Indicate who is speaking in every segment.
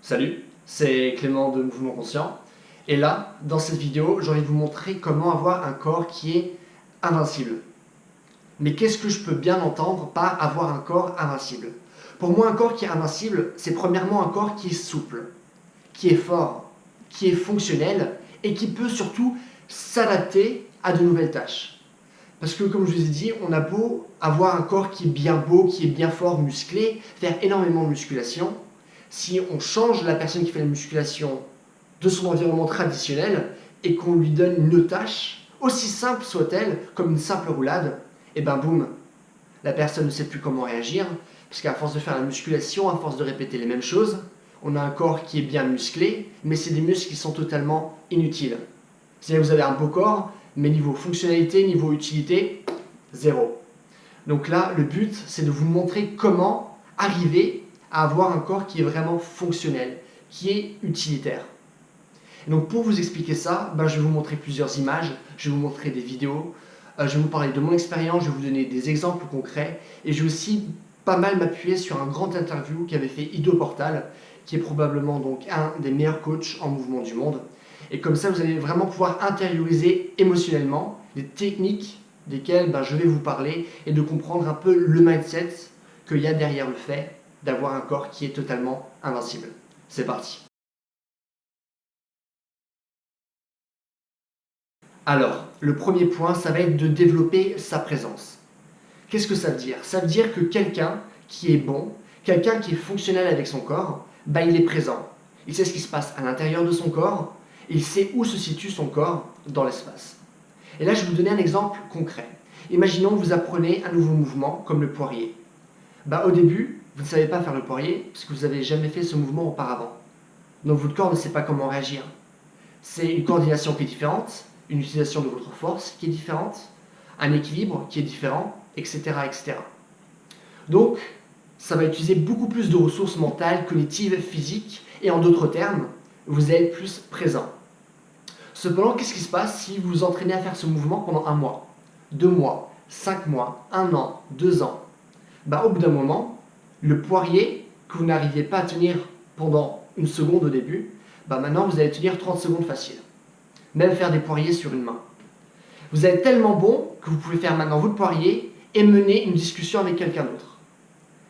Speaker 1: Salut, c'est Clément de Mouvement Conscient. Et là, dans cette vidéo, j'ai envie de vous montrer comment avoir un corps qui est invincible. Mais qu'est-ce que je peux bien entendre par avoir un corps invincible? Pour moi, un corps qui est invincible, c'est premièrement un corps qui est souple, qui est fort, qui est fonctionnel et qui peut surtout s'adapter à de nouvelles tâches. Parce que comme je vous ai dit, on a beau avoir un corps qui est bien beau, qui est bien fort, musclé, faire énormément de musculation, si on change la personne qui fait la musculation de son environnement traditionnel et qu'on lui donne une tâche, aussi simple soit-elle, comme une simple roulade, et ben boum, la personne ne sait plus comment réagir, parce qu'à force de faire la musculation, à force de répéter les mêmes choses, on a un corps qui est bien musclé, mais c'est des muscles qui sont totalement inutiles. C'est-à-dire que vous avez un beau corps, mais niveau fonctionnalité, niveau utilité, zéro. Donc là, le but, c'est de vous montrer comment arriver à avoir un corps qui est vraiment fonctionnel, qui est utilitaire. Et donc pour vous expliquer ça, je vais vous montrer plusieurs images, je vais vous montrer des vidéos, je vais vous parler de mon expérience, je vais vous donner des exemples concrets, et je vais aussi pas mal m'appuyer sur un grand interview qu'avait fait Ido Portal, qui est probablement donc un des meilleurs coachs en mouvement du monde. Et comme ça, vous allez vraiment pouvoir intérioriser émotionnellement les techniques desquelles je vais vous parler et de comprendre un peu le mindset qu'il y a derrière le fait d'avoir un corps qui est totalement invincible. C'est parti. Alors, le premier point, ça va être de développer sa présence. Qu'est-ce que ça veut dire? Ça veut dire que quelqu'un qui est bon, quelqu'un qui est fonctionnel avec son corps, il est présent. Il sait ce qui se passe à l'intérieur de son corps, il sait où se situe son corps dans l'espace. Et là, je vais vous donner un exemple concret. Imaginons que vous apprenez un nouveau mouvement, comme le poirier. Au début, vous ne savez pas faire le poirier, parce que vous n'avez jamais fait ce mouvement auparavant. Donc votre corps ne sait pas comment réagir. C'est une coordination qui est différente, une utilisation de votre force qui est différente, un équilibre qui est différent, etc. etc. Donc, ça va utiliser beaucoup plus de ressources mentales, cognitives, physiques, et en d'autres termes, vous allez être plus présent. Cependant, qu'est-ce qui se passe si vous vous entraînez à faire ce mouvement pendant 1 mois, 2 mois, 5 mois, 1 an, 2 ans? Au bout d'un moment, le poirier que vous n'arriviez pas à tenir pendant 1 seconde au début, maintenant vous allez tenir 30 secondes facile. Même faire des poiriers sur une main. Vous êtes tellement bon que vous pouvez faire maintenant votre poirier et mener une discussion avec quelqu'un d'autre.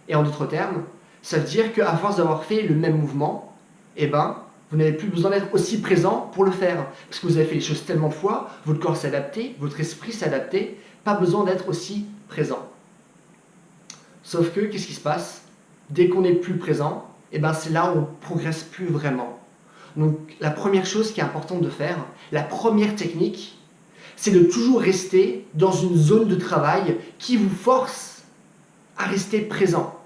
Speaker 1: Et en d'autres termes, ça veut dire qu'à force d'avoir fait le même mouvement, vous n'avez plus besoin d'être aussi présent pour le faire. Parce que vous avez fait les choses tellement de fois, votre corps s'est adapté, votre esprit s'est adapté, pas besoin d'être aussi présent. Sauf que, qu'est-ce qui se passe? Dès qu'on n'est plus présent, c'est là où on ne progresse plus vraiment. Donc la première chose qui est importante de faire, la première technique, c'est de toujours rester dans une zone de travail qui vous force à rester présent.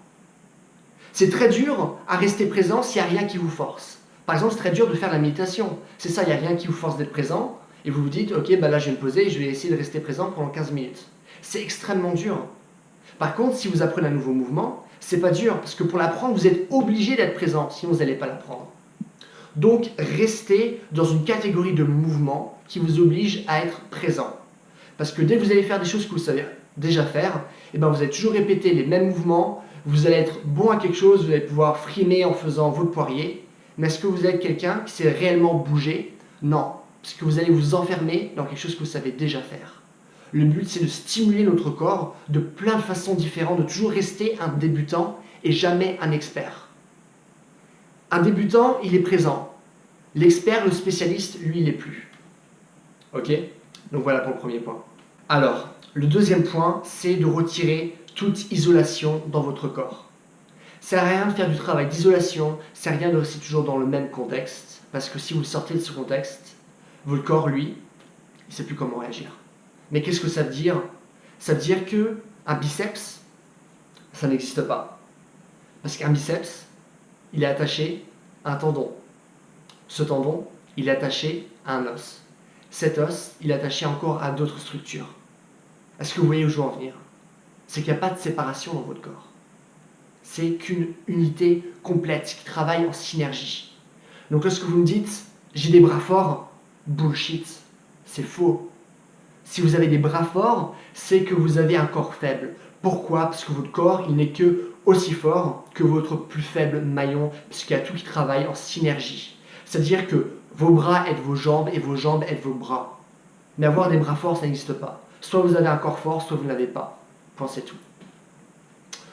Speaker 1: C'est très dur à rester présent s'il n'y a rien qui vous force. Par exemple, c'est très dur de faire la méditation. C'est ça, il n'y a rien qui vous force d'être présent. Et vous vous dites, ok, là je vais me poser et je vais essayer de rester présent pendant 15 minutes. C'est extrêmement dur. Par contre, si vous apprenez un nouveau mouvement, c'est pas dur, parce que pour l'apprendre, vous êtes obligé d'être présent, sinon vous n'allez pas l'apprendre. Donc, restez dans une catégorie de mouvement qui vous oblige à être présent. Parce que dès que vous allez faire des choses que vous savez déjà faire, vous allez toujours répéter les mêmes mouvements, vous allez être bon à quelque chose, vous allez pouvoir frimer en faisant votre poirier. Mais est-ce que vous êtes quelqu'un qui sait réellement bouger? Non, parce que vous allez vous enfermer dans quelque chose que vous savez déjà faire. Le but, c'est de stimuler notre corps de plein de façons différentes, de toujours rester un débutant et jamais un expert. Un débutant, il est présent. L'expert, le spécialiste, lui, il n'est plus. Ok? Donc voilà pour le premier point. Alors, le deuxième point, c'est de retirer toute isolation dans votre corps. Ça sert à rien de faire du travail d'isolation, ça sert à rien de rester toujours dans le même contexte, parce que si vous sortez de ce contexte, votre corps, lui, il ne sait plus comment réagir. Mais qu'est-ce que ça veut dire? Ça veut dire qu'un biceps, ça n'existe pas. Parce qu'un biceps, il est attaché à un tendon. Ce tendon, il est attaché à un os. Cet os, il est attaché encore à d'autres structures. Est-ce que vous voyez où je veux en venir? C'est qu'il n'y a pas de séparation dans votre corps. C'est qu'une unité complète qui travaille en synergie. Donc lorsque vous me dites « j'ai des bras forts », bullshit, c'est faux. Si vous avez des bras forts, c'est que vous avez un corps faible. Pourquoi? Parce que votre corps, il n'est que aussi fort que votre plus faible maillon, puisqu'il y a tout qui travaille en synergie. C'est-à-dire que vos bras aident vos jambes et vos jambes aident vos bras. Mais avoir des bras forts, ça n'existe pas. Soit vous avez un corps fort, soit vous ne l'avez pas. Pensez tout.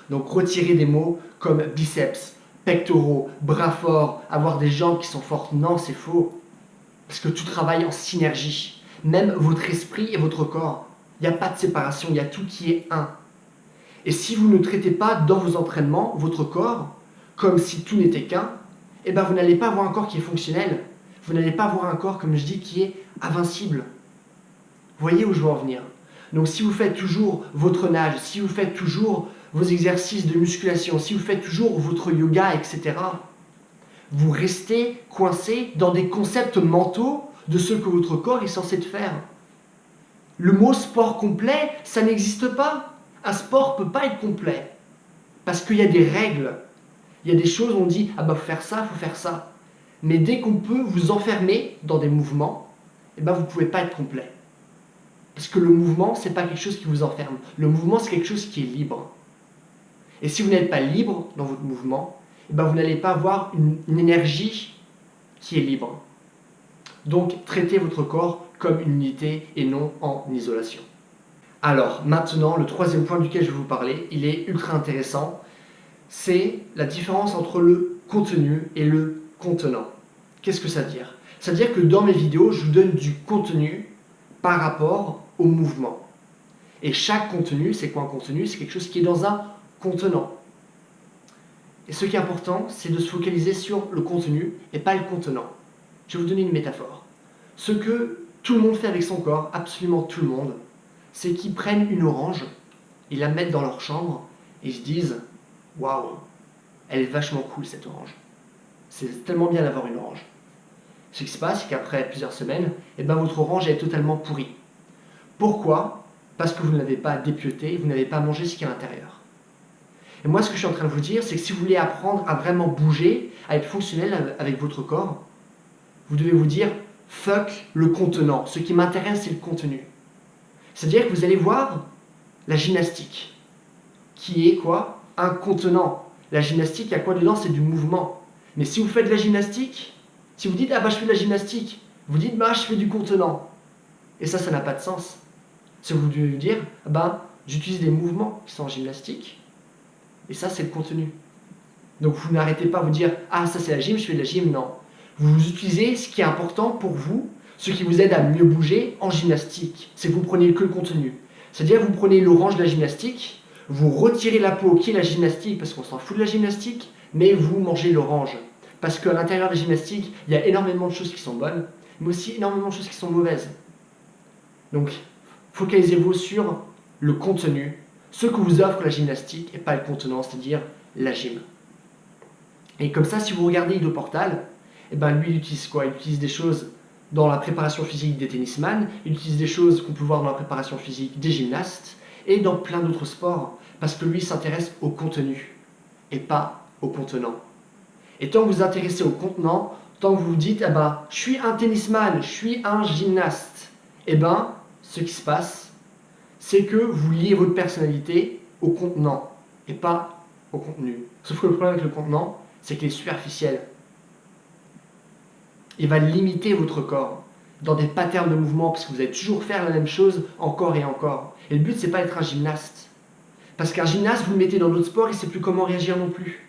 Speaker 1: Donc retirez des mots comme biceps, pectoraux, bras forts, avoir des jambes qui sont fortes. Non, c'est faux. Parce que tout travaille en synergie. Même votre esprit et votre corps. Il n'y a pas de séparation, il y a tout qui est un. Et si vous ne traitez pas dans vos entraînements votre corps comme si tout n'était qu'un, eh ben vous n'allez pas avoir un corps qui est fonctionnel. Vous n'allez pas avoir un corps, comme je dis, qui est invincible. Vous voyez où je veux en venir? Donc si vous faites toujours votre nage, si vous faites toujours vos exercices de musculation, si vous faites toujours votre yoga, etc., vous restez coincé dans des concepts mentaux de ce que votre corps est censé faire. Le mot sport complet, ça n'existe pas. Un sport ne peut pas être complet. Parce qu'il y a des règles. Il y a des choses où on dit « Ah bah faut faire ça, faut faire ça ». Mais dès qu'on peut vous enfermer dans des mouvements, eh ben vous ne pouvez pas être complet. Parce que le mouvement, ce n'est pas quelque chose qui vous enferme. Le mouvement, c'est quelque chose qui est libre. Et si vous n'êtes pas libre dans votre mouvement, eh ben vous n'allez pas avoir une énergie qui est libre. Donc, traitez votre corps comme une unité et non en isolation. Alors, maintenant, le troisième point duquel je vais vous parler, il est ultra intéressant. C'est la différence entre le contenu et le contenant. Qu'est-ce que ça veut dire? Ça veut dire que dans mes vidéos, je vous donne du contenu par rapport au mouvement. Et chaque contenu, c'est quoi un contenu? C'est quelque chose qui est dans un contenant. Et ce qui est important, c'est de se focaliser sur le contenu et pas le contenant. Je vais vous donner une métaphore. Ce que tout le monde fait avec son corps, absolument tout le monde, c'est qu'ils prennent une orange, ils la mettent dans leur chambre et ils se disent « Waouh, elle est vachement cool cette orange. C'est tellement bien d'avoir une orange. » Ce qui se passe, c'est qu'après plusieurs semaines, eh ben, votre orange est totalement pourrie. Pourquoi? Parce que vous ne l'avez pas dépioté, vous n'avez pas mangé ce qu'il y a à l'intérieur. Et moi, ce que je suis en train de vous dire, c'est que si vous voulez apprendre à vraiment bouger, à être fonctionnel avec votre corps, vous devez vous dire « fuck le contenant ». Ce qui m'intéresse, c'est le contenu. C'est-à-dire que vous allez voir la gymnastique, qui est quoi? Un contenant. La gymnastique, il y a quoi dedans? C'est du mouvement. Mais si vous faites de la gymnastique, si vous dites « ah bah je fais de la gymnastique », vous dites « bah je fais du contenant ». Et ça n'a pas de sens. C'est vous devez dire « bah j'utilise des mouvements qui sont en gymnastique ». Et ça, c'est le contenu. Donc vous n'arrêtez pas à vous dire « ah ça c'est la gym, je fais de la gym ». Non. Vous utilisez ce qui est important pour vous, ce qui vous aide à mieux bouger en gymnastique. C'est que vous prenez que le contenu. C'est-à-dire que vous prenez l'orange de la gymnastique, vous retirez la peau qui est la gymnastique, parce qu'on s'en fout de la gymnastique, mais vous mangez l'orange. Parce qu'à l'intérieur de la gymnastique, il y a énormément de choses qui sont bonnes, mais aussi énormément de choses qui sont mauvaises. Donc, focalisez-vous sur le contenu, ce que vous offre la gymnastique, et pas le contenant, c'est-à-dire la gym. Et comme ça, si vous regardez Ido Portal, eh ben lui, il utilise quoi? Il utilise des choses dans la préparation physique des tennisman, il utilise des choses qu'on peut voir dans la préparation physique des gymnastes, et dans plein d'autres sports, parce que lui s'intéresse au contenu, et pas au contenant. Et tant que vous vous intéressez au contenant, tant que vous vous dites, ah ben, je suis un tennisman, je suis un gymnaste, eh ben, ce qui se passe, c'est que vous liez votre personnalité au contenant, et pas au contenu. Sauf que le problème avec le contenant, c'est qu'il est superficiel. Il va limiter votre corps dans des patterns de mouvement, parce que vous allez toujours faire la même chose encore et encore. Et le but, c'est pas d'être un gymnaste. Parce qu'un gymnaste, vous le mettez dans d'autres sports, il ne sait plus comment réagir non plus.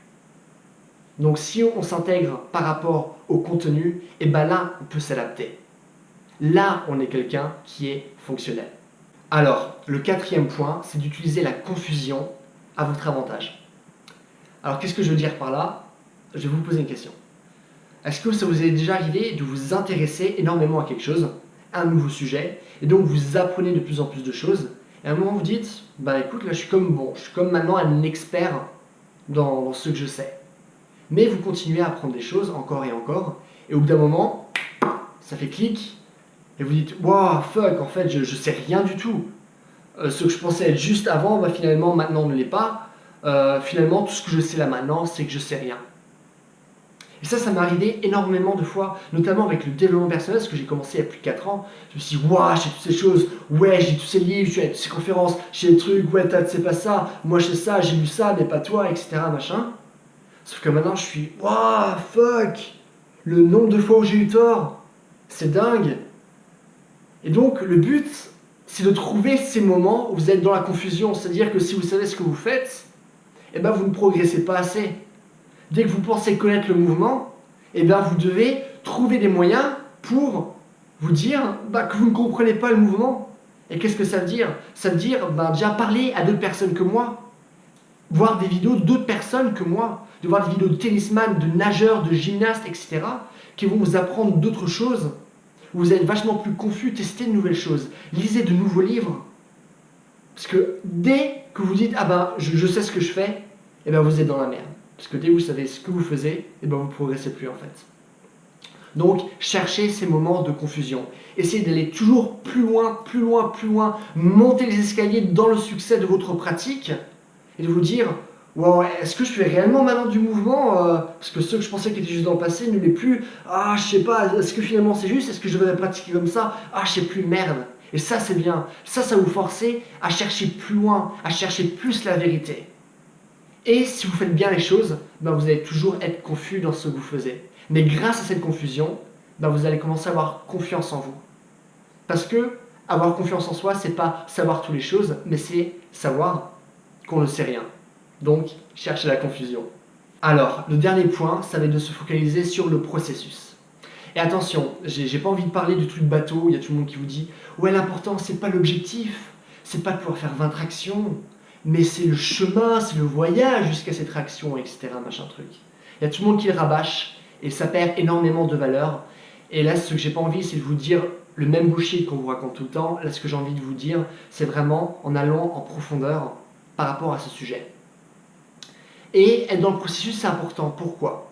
Speaker 1: Donc si on s'intègre par rapport au contenu, et ben là, on peut s'adapter. Là, on est quelqu'un qui est fonctionnel. Alors, le quatrième point, c'est d'utiliser la confusion à votre avantage. Alors, qu'est-ce que je veux dire par là? Je vais vous poser une question. Est-ce que ça vous est déjà arrivé de vous intéresser énormément à quelque chose, à un nouveau sujet, et donc vous apprenez de plus en plus de choses, et à un moment vous dites, bah écoute, là je suis comme maintenant un expert dans ce que je sais. Mais vous continuez à apprendre des choses encore et encore, et au bout d'un moment, ça fait clic, et vous dites, wow, fuck, en fait je sais rien du tout. Ce que je pensais être juste avant, bah, finalement maintenant ne l'est pas. Finalement tout ce que je sais là maintenant, c'est que je sais rien. Et ça m'est arrivé énormément de fois, notamment avec le développement personnel, parce que j'ai commencé il y a plus de 4 ans. Je me suis dit, waouh, j'ai toutes ces choses, ouais, j'ai tous ces livres, j'ai toutes ces conférences, j'ai des trucs, ouais, c'est pas ça, moi je sais ça, j'ai lu ça, mais pas toi, etc. machin. Sauf que maintenant je suis, waouh, fuck, le nombre de fois où j'ai eu tort, c'est dingue. Et donc le but, c'est de trouver ces moments où vous êtes dans la confusion, c'est-à-dire que si vous savez ce que vous faites, eh ben vous ne progressez pas assez. Dès que vous pensez connaître le mouvement, eh ben vous devez trouver des moyens pour vous dire que vous ne comprenez pas le mouvement. Et qu'est-ce que ça veut dire? Ça veut dire déjà parler à d'autres personnes que moi, voir des vidéos d'autres personnes que moi, de voir des vidéos de tennisman, de nageurs, de gymnastes, etc., qui vont vous apprendre d'autres choses, où vous êtes vachement plus confus, testez de nouvelles choses, lisez de nouveaux livres. Parce que dès que vous dites je sais ce que je fais, eh ben vous êtes dans la merde. Parce que dès que vous savez ce que vous faisiez, eh ben vous ne progressez plus en fait. Donc, cherchez ces moments de confusion. Essayez d'aller toujours plus loin, plus loin, plus loin, monter les escaliers dans le succès de votre pratique et de vous dire wow, est-ce que je fais réellement maintenant du mouvement parce que ce que je pensais qui était juste dans le passé ne l'est plus. Ah, je sais pas, est-ce que finalement c'est juste? Est-ce que je devrais pratiquer comme ça? Ah, je sais plus, merde. Et ça, c'est bien. Ça vous forcer à chercher plus loin, à chercher plus la vérité. Et si vous faites bien les choses, vous allez toujours être confus dans ce que vous faites. Mais grâce à cette confusion, vous allez commencer à avoir confiance en vous. Parce que avoir confiance en soi, c'est pas savoir toutes les choses, mais c'est savoir qu'on ne sait rien. Donc, cherchez la confusion. Alors, le dernier point, ça va être de se focaliser sur le processus. Et attention, j'ai pas envie de parler du truc bateau, il y a tout le monde qui vous dit « Ouais, l'important, c'est pas l'objectif, c'est pas de pouvoir faire 20 tractions, mais c'est le chemin, c'est le voyage jusqu'à cette traction, etc. » machin truc. Il y a tout le monde qui le rabâche, et ça perd énormément de valeur. Et là, ce que j'ai pas envie, c'est de vous dire le même bullshit qu'on vous raconte tout le temps. Là, ce que j'ai envie de vous dire, c'est vraiment en allant en profondeur par rapport à ce sujet. Et être dans le processus, c'est important. Pourquoi?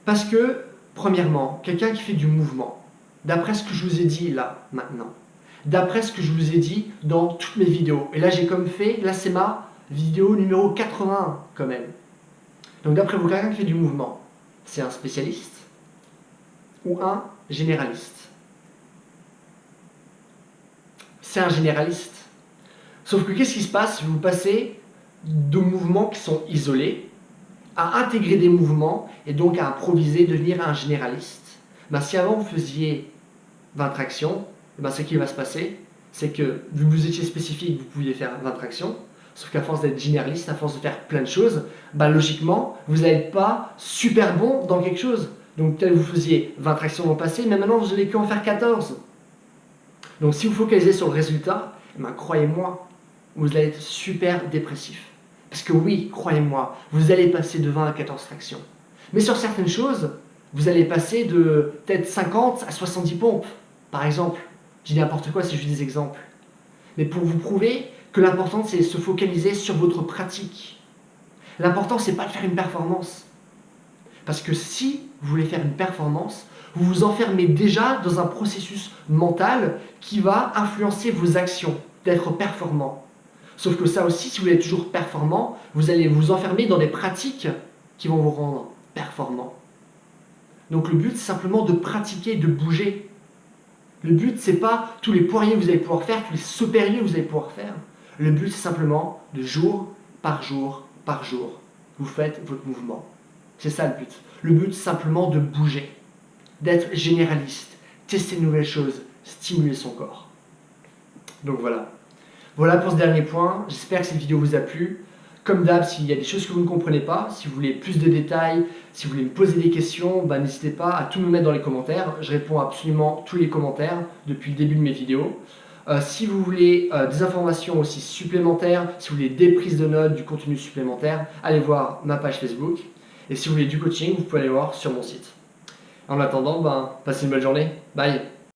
Speaker 1: Parce que, premièrement, quelqu'un qui fait du mouvement, d'après ce que je vous ai dit là, maintenant, d'après ce que je vous ai dit dans toutes mes vidéos, et là j'ai comme fait, là c'est ma vidéo numéro 81 quand même. Donc d'après vous, quelqu'un qui fait du mouvement, c'est un spécialiste ou un généraliste? C'est un généraliste. Sauf que qu'est-ce qui se passe si vous passez de mouvements qui sont isolés à intégrer des mouvements et donc à improviser, devenir un généraliste? Si avant vous faisiez 20 tractions, ce qui va se passer, c'est que vu que vous étiez spécifique, vous pouviez faire 20 tractions, sauf qu'à force d'être généraliste, à force de faire plein de choses, logiquement, vous n'êtes pas super bon dans quelque chose. Donc peut-être vous faisiez 20 tractions dans le passé, mais maintenant vous n'allez que en faire 14. Donc si vous focalisez sur le résultat, croyez-moi, vous allez être super dépressif. Parce que oui, croyez-moi, vous allez passer de 20 à 14 tractions. Mais sur certaines choses, vous allez passer de peut-être 50 à 70 pompes, par exemple. Je dis n'importe quoi, c'est juste des exemples. Mais pour vous prouver que l'important, c'est de se focaliser sur votre pratique. L'important, c'est pas de faire une performance. Parce que si vous voulez faire une performance, vous vous enfermez déjà dans un processus mental qui va influencer vos actions, d'être performant. Sauf que ça aussi, si vous êtes toujours performant, vous allez vous enfermer dans des pratiques qui vont vous rendre performant. Donc le but, c'est simplement de pratiquer, de bouger. Le but, c'est pas tous les poiriers que vous allez pouvoir faire, tous les sauts périlleux que vous allez pouvoir faire. Le but, c'est simplement de jour par jour par jour, vous faites votre mouvement. C'est ça le but. Le but, c'est simplement de bouger, d'être généraliste, tester de nouvelles choses, stimuler son corps. Donc voilà. Voilà pour ce dernier point. J'espère que cette vidéo vous a plu. Comme d'hab, s'il y a des choses que vous ne comprenez pas, si vous voulez plus de détails, si vous voulez me poser des questions, n'hésitez pas à tout me mettre dans les commentaires. Je réponds à absolument tous les commentaires depuis le début de mes vidéos. Si vous voulez des informations aussi supplémentaires, si vous voulez des prises de notes, du contenu supplémentaire, allez voir ma page Facebook. Et si vous voulez du coaching, vous pouvez aller voir sur mon site. En attendant, passez une bonne journée. Bye!